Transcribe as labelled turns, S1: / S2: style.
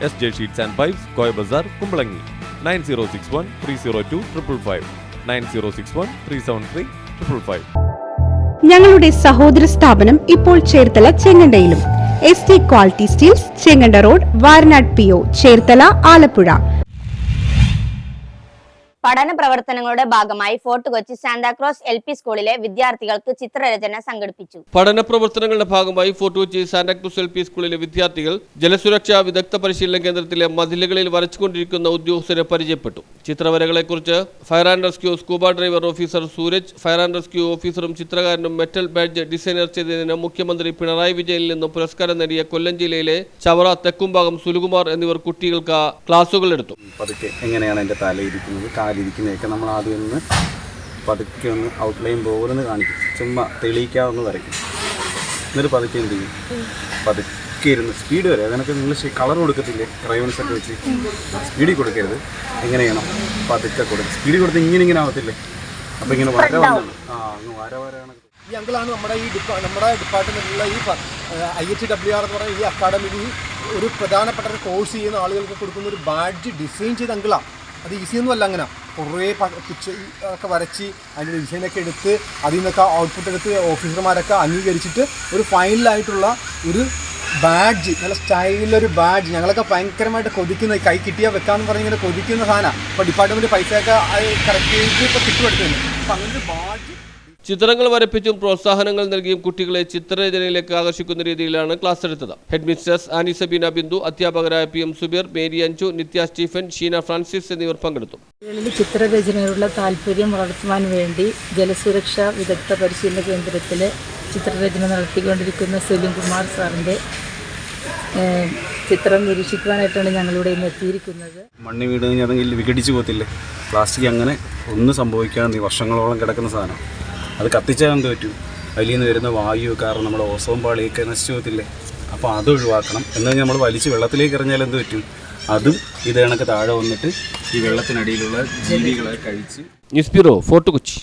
S1: SJ Sheets and Pipes, Koy Bazaar, Kumbalangi. 9061 302 555 9061 373 555.
S2: ഞങ്ങളുടെ സഹോദര സ്ഥാപനം ഇപ്പോൾ ചേർത്തല ചെങ്ങണ്ടയിലും. ST quality steels, Chenganda road, Varanad PO, Cherthala, Alappuzha.
S3: പഠന പ്രവർത്തനങ്ങളുടെ ഭാഗമായി ഫോർട്ട് കൊച്ചി സാന്താക്രോസ് LP സ്കൂളിലെ വിദ്യാർത്ഥികൾക്ക് ചിത്രരചന സംഘടിപ്പിച്ചു.
S4: പഠന പ്രവർത്തനങ്ങളുടെ ഭാഗമായി ഫോർട്ട് കൊച്ചി സാന്താക്രോസ് LP സ്കൂളിലെ വിദ്യാർത്ഥികൾ ജലസുരക്ഷാ വിദഗ്ധ പരിശീലന കേന്ദ്രത്തിലെ മതിലുകളിൽ വരച്ചുകൊണ്ടിരിക്കുന്ന ഉദ്യോഗസ്ഥരെ പരിചയപ്പെട്ടു. ചിത്രവരകളെക്കുറിച്ച് fire and rescue scuba driver officer Sooraj, fire and rescue ഓഫീസറും ചിത്രകാരനും മെറ്റൽ ബാഡ്ജ് ഡിസൈനർ ചെയ്തതിന് മുഖ്യമന്ത്രി പിണറായി വിജയനിൽ നിന്നും പുരസ്കാരം നേടിയ കൊല്ലം ജില്ലയിലെ ചവറ തെക്കുംഭാഗം സുലുകുമാർ എന്നിവർ കുട്ടികൾക്ക് ക്ലാസുകൾ എടുത്തു.
S5: എങ്ങനെയാണ് എൻ്റെ തലയിരിക്കുന്നത്, കാലിരിക്കുന്നതൊക്കെ നമ്മൾ ആദ്യം ഒന്ന് പതുക്കെ ഒന്ന് ഔട്ട്ലൈൻ പോലെ കാണിക്കും. ചുമ്മാ തെളിയിക്കാവുന്ന വരയ്ക്കും. എന്നിട്ട് പതുക്കെ എന്ത് ചെയ്യും, പതുക്കെ ഇരുന്ന് സ്പീഡ് വരെ അതിനൊക്കെ നിങ്ങൾ കളർ കൊടുക്കത്തില്ലേ, ക്രയോൺസ് ഒക്കെ വെച്ച് സ്പീഡിൽ കൊടുക്കരുത്. എങ്ങനെ ചെയ്യണം, പതുക്കെ കൊടുക്കും. സ്പീഡിൽ കൊടുത്ത് ഇങ്ങനെ ആവത്തില്ലേ, അപ്പോൾ ഇങ്ങനെ വര വന്നാണ് അങ്ങ് വരയാണ്.
S6: ഈ അങ്കിളാണ് നമ്മുടെ ഡിപ്പാർട്ട്മെൻറ്റിലുള്ള ഈ IHWR എന്ന് പറയുന്ന ഈ അക്കാഡമിയിൽ ഒരു പ്രധാനപ്പെട്ട ഒരു കോഴ്സ് ചെയ്യുന്ന ആളുകൾക്ക് കൊടുക്കുന്ന ഒരു ബാഡ്ജ് ഡിസൈൻ ചെയ്ത അങ്കിളാണ്. അത് ഈസിയൊന്നും അല്ല. അങ്ങനെ കുറേ പിക്ചർ ഒക്കെ വരച്ച് അതിൻ്റെ ഡിസൈനൊക്കെ എടുത്ത് അതിൽ നിന്നൊക്കെ ഔട്ട്പുട്ട് എടുത്ത് ഓഫീസർമാരൊക്കെ അംഗീകരിച്ചിട്ട് ഒരു ഫൈനലായിട്ടുള്ള ഒരു ബാഡ്ജ്, നല്ല സ്റ്റൈലൊരു ബാഡ്ജ്. ഞങ്ങളൊക്കെ ഭയങ്കരമായിട്ട് കൊതിക്കുന്ന, കൈ കിട്ടിയാൽ വെക്കാമെന്ന് പറഞ്ഞ് ഇങ്ങനെ കൊതിക്കുന്ന സാധനമാണ്. ഇപ്പോൾ ഡിപ്പാർട്ട്മെൻറ്റ് പൈസയൊക്കെ കറക്റ്റ് ചെയ്ത് ഇപ്പോൾ കിട്ടുമെടുക്കുന്നു. അപ്പോൾ അങ്ങനെ ഒരു ബാഡ്ജ്
S4: ചിത്രങ്ങൾ വരപ്പിച്ചും പ്രോത്സാഹനങ്ങൾ നൽകിയും കുട്ടികളെ ചിത്രരചനയിലേക്ക് ആകർഷിക്കുന്ന രീതിയിലാണ് ക്ലാസ് എടുത്തത്. ഹെഡ് മിസ്റ്റേഴ്സ് ആനി സബീന ബിന്ദു, അധ്യാപകരായ PM Subeer, Mary Anju, Nithya Stephen, Sheena Francis എന്നിവർ പങ്കെടുത്തു.
S7: ചിത്രരചനയോടുള്ള താല്പര്യം വളർത്തുവാൻ വേണ്ടി ജലസുരക്ഷാ വിദഗ്ധ പരിശീലന കേന്ദ്രത്തിൽ ചിത്രരചന നടത്തിക്കൊണ്ടിരിക്കുന്ന സുലുകുമാർ സാറിൻ്റെ ചിത്രം നിരീക്ഷിക്കുവാനായിട്ടാണ് ഞങ്ങളിവിടെ ഇന്ന് എത്തിയിരിക്കുന്നത്.
S5: മണ്ണ് വീട് കഴിഞ്ഞാൽ വിഘടിച്ച് പോകത്തില്ലേ, പ്ലാസ്റ്റിക് അങ്ങനെ ഒന്നും സംഭവിക്കാതെ വർഷങ്ങളോളം കിടക്കുന്ന സാധനം. അത് കത്തിച്ചാൽ എന്ത് പറ്റും, അതിൽ നിന്ന് വരുന്ന വായു കാരണം നമ്മുടെ ഓസോൺ പാളിയൊക്കെ നശിച്ചു പോകത്തില്ലേ. അപ്പോൾ അത് ഒഴിവാക്കണം. എന്ന് കഴിഞ്ഞാൽ നമ്മൾ വലിച്ച് വെള്ളത്തിലേക്ക് എറിഞ്ഞാൽ എന്ത് പറ്റും, അതും ഇത് കണക്ക് താഴെ വന്നിട്ട് ഈ വെള്ളത്തിനടിയിലുള്ള ജീവികളെ കഴിച്ച്.
S4: News bureau, fort Kochi.